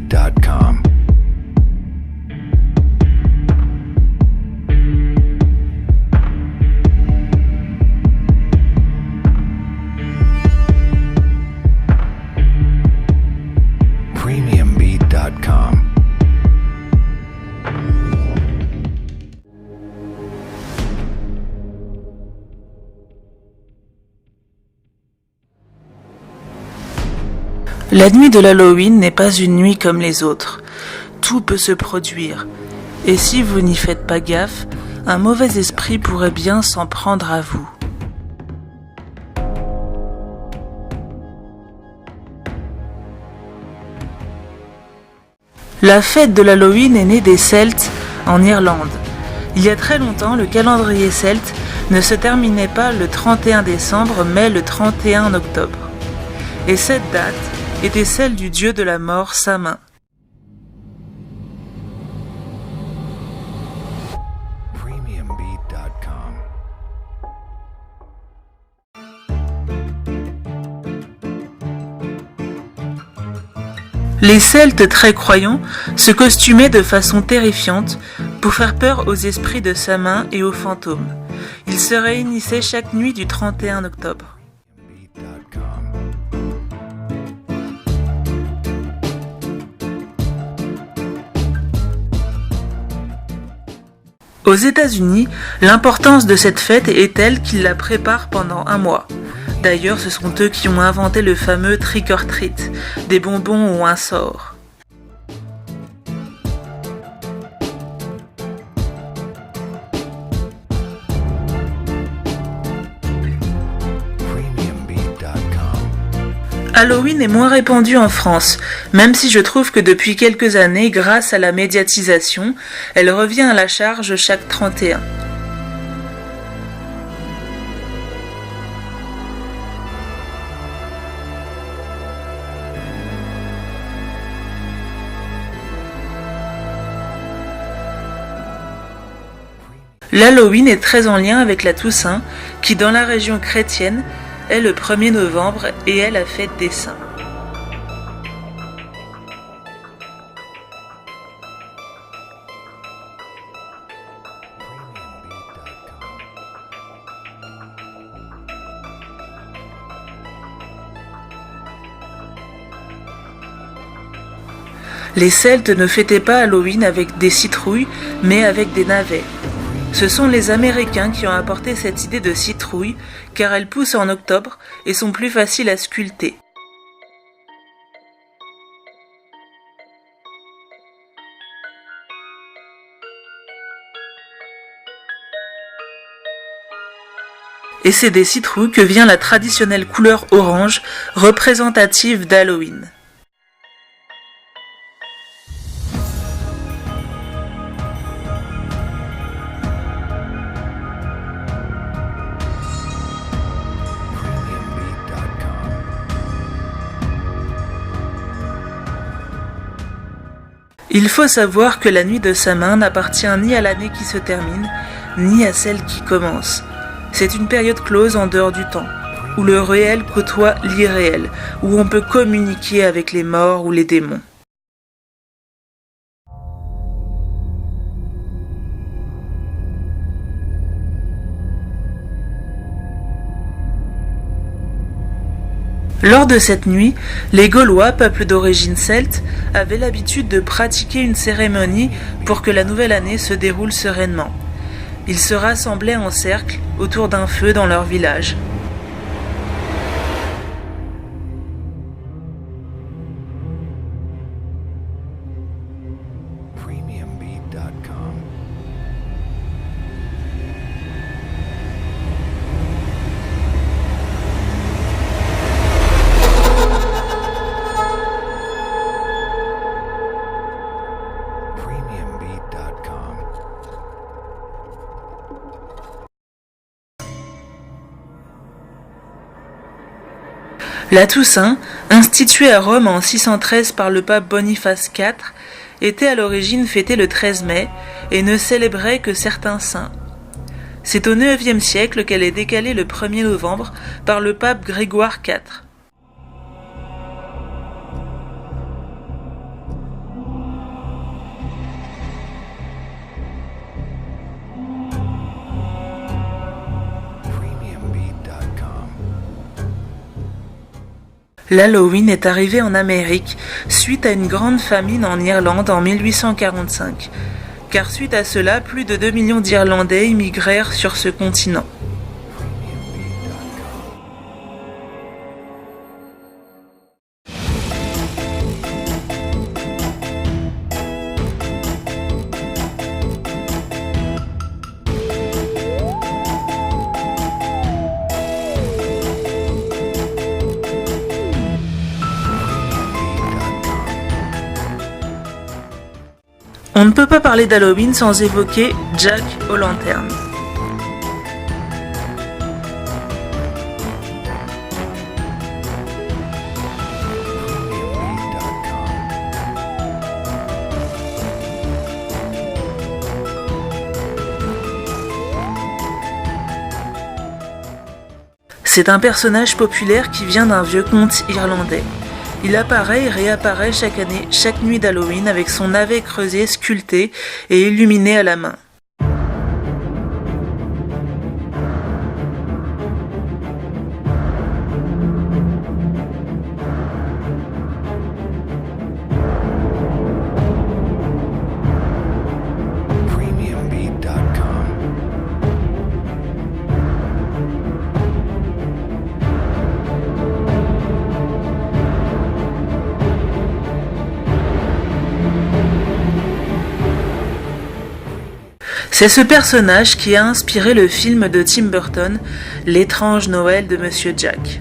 Premiumbeat.com. Premiumbeat.com. La nuit de l'Halloween n'est pas une nuit comme les autres. Tout peut se produire. Et si vous n'y faites pas gaffe, un mauvais esprit pourrait bien s'en prendre à vous. La fête de l'Halloween est née des Celtes en Irlande. Il y a très longtemps, le calendrier celte ne se terminait pas le 31 décembre, mais le 31 octobre. Et cette date était celle du dieu de la mort Samin. Premiumbeat.com. Les Celtes très croyants se costumaient de façon terrifiante pour faire peur aux esprits de Samin et aux fantômes. Ils se réunissaient chaque nuit du 31 octobre. Aux États-Unis, l'importance de cette fête est telle qu'ils la préparent pendant un mois. D'ailleurs, ce sont eux qui ont inventé le fameux trick or treat, des bonbons ou un sort. Halloween est moins répandu en France, même si je trouve que depuis quelques années, grâce à la médiatisation, elle revient à la charge chaque 31. L'Halloween est très en lien avec la Toussaint, qui dans la région chrétienne est le 1er novembre et est la fête des saints. Les Celtes ne fêtaient pas Halloween avec des citrouilles, mais avec des navets. Ce sont les Américains qui ont apporté cette idée de citrouille, car elles poussent en octobre et sont plus faciles à sculpter. Et c'est des citrouilles que vient la traditionnelle couleur orange, représentative d'Halloween. Il faut savoir que la nuit de Samin n'appartient ni à l'année qui se termine, ni à celle qui commence. C'est une période close en dehors du temps, où le réel côtoie l'irréel, où on peut communiquer avec les morts ou les démons. Lors de cette nuit, les Gaulois, peuple d'origine celte, avaient l'habitude de pratiquer une cérémonie pour que la nouvelle année se déroule sereinement. Ils se rassemblaient en cercle autour d'un feu dans leur village. Premiumbeat.com. Premiumbeat.com. La Toussaint, instituée à Rome en 613 par le pape Boniface IV, était à l'origine fêtée le 13 mai et ne célébrait que certains saints. C'est au IXe siècle qu'elle est décalée le 1er novembre par le pape Grégoire IV. L'Halloween est arrivé en Amérique suite à une grande famine en Irlande en 1845, car suite à cela, plus de 2 millions d'Irlandais immigrèrent sur ce continent. On ne peut pas parler d'Halloween sans évoquer Jack O'Lantern. C'est un personnage populaire qui vient d'un vieux conte irlandais. Il apparaît et réapparaît chaque année, chaque nuit d'Halloween avec son navet creusé, sculpté et illuminé à la main. PremiumBeat.com. C'est ce personnage qui a inspiré le film de Tim Burton, L'étrange Noël de Monsieur Jack.